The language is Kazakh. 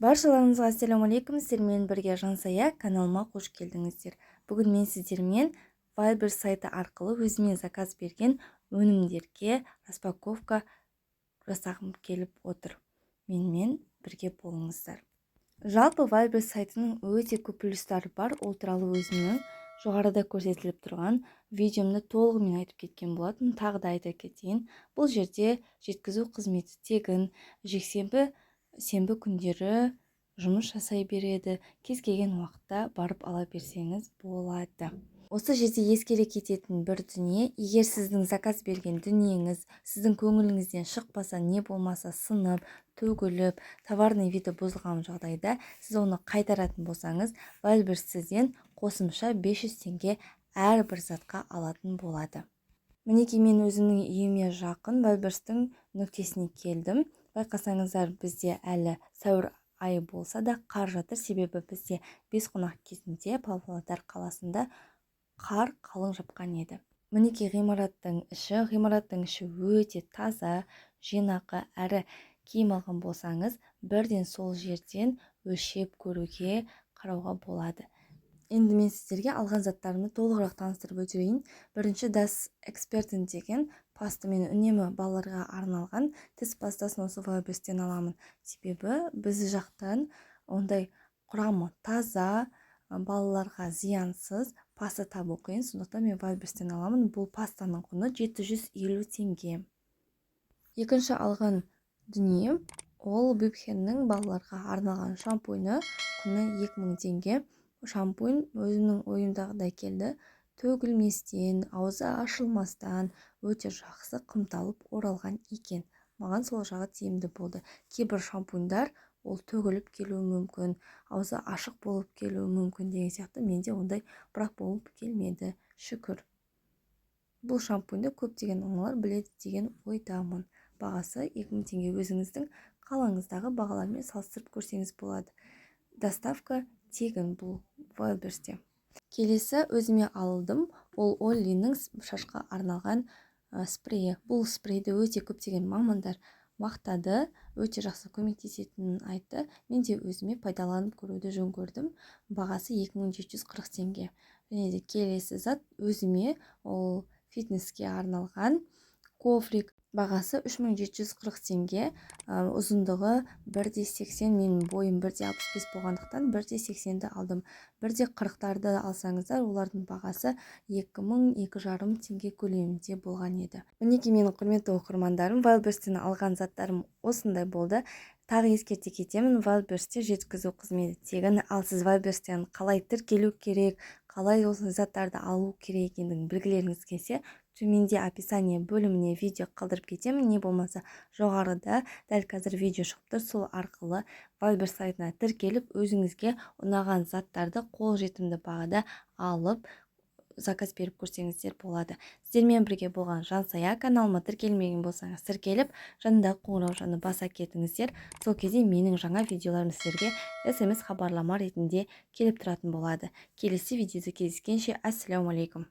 Баршаларыңызға ассалаумалейкум, сіздермен бірге Жансая каналыма қош келдіңіздер. Бүгін мен сіздермен Viber сайты арқылы өзіме заказ берген өнімдерге распаковка жасағым келіп отыр. Менімен бірге болыңыздар. Жалпы Viber сайтының өте көп плюстары бар. Ол туралы өзімнің жоғарыда көрсетіліп тұрған видеомда толығымен айтып кеткен болатын. Тағы да айта кетейін. Бұл жерде жеткізу қызметі тегін, жексенбі сенбі күндері жұмыс жасай береді. Кез келген уақытта барып ала берсеңіз болады. Осы жерде ескере кететін бір дүние, егер сіздің заказ берген дүниеңіз сіздің көңіліңізден шықпаса, не болмаса сынып, төгіліп, товарный виді бұзылған жағдайда сіз оны қайтаратын болсаңыз, Viber сізден қосымша 500 теңге әрбір затқа алатын болады. Мінекей мен өзімнің үйіме жақын Viber'стің нүктесіне келдім. Байқасаңыздар, бізде әлі сәуір айы болса да қар жатыр, себебі бізде Бесқонақ кезінде Павлодар қаласында қар қалың жапқан еді. Мінекей ғимараттың іші өте таза, жинақы, әрі киім алған болсаңыз, бірден сол жерден өлшеп көруге, қарауға болады. Енді мен сіздерге алған заттарымды толығырақ таныстырып өтейін. Бірінші Das Experten деген пасты мен үнемі балаларға арналған тіс пастасын осы Viber'стен аламын. Себебі біз жақтан ондай құрамы таза, балаларға зиянсыз паста табу қиын, сондықтан мен Viber'стен аламын. Бұл пастаның құны 750 теңге. Екінші алған дүние ол Bibhen'нің балаларға арналған шампуйны, құны 2000 теңге. Шампунь өзімнің ойымдағыдай келді. Төгілместен, аузы ашылмастан өте жақсы қымталып оралған екен. Маған сол жағы тиімді болды. Кейбір шампуньдар ол төгіліп келуі мүмкін, аузы ашық болып келуі мүмкін деген сияқты. Менде ондай бірақ болып келмеді, шүкір. Бұл шампуньді көптеген аналар біледі деген ойдамын. Бағасы 2000 теңге. Өзіңіздің қалаңыздағы бағалармен салыстырып көрсеңіз болады. Доставка тегін бұл Viber'сте. Келесі өзіме алдым. Ол Оллиның шашқа арналған спрейі. Бұл спрейді өте көптеген мамандар мақтады, өте жақсы көмектесетінін айтты. Мен де өзіме пайдаланып көруді жөн көрдім. Бағасы 2740 теңге. Және де келесі зат өзіме ол фитнеске арналған коврик. Бағасы 3740 теңге, ұзындығы 1,80, менің бойым 1,65 болғандықтан 1,80-ді алдым. 1,40-тарды алсаңыздар, олардың бағасы 2000-2500 теңге көлемінде болған еді. Мінекей менің құрметті оқырмандарым, Viber'стен алған заттарым осындай болды. Тағы ескерте кетемін, Viber'сте жеткізу қызметі тегін, ал сіз Viber'стен қалай тіркелу керек, қалай осы заттарды алу керек екендігін білгілеріңіз келсе, төменде описание бөліміне видео қалдырып кетемін, не болмаса жоғарыда дәл қазір видео шығып тұр, сол арқылы Viber сайтына тіркеліп, өзіңізге ұнаған заттарды қолжетімді бағада алып, заказ беріп көрсеңіздер болады. Сіздермен бірге болған Жансая, каналыма тіркелмеген болсаңыз тіркеліп, жанындағы қоңыраушаны баса кетіңіздер. Сол кезде менің жаңа видеоларым сіздерге SMS хабарлама ретінде келіп тұратын болады. Келесі видеода кездескенше, ассалаумалейкум.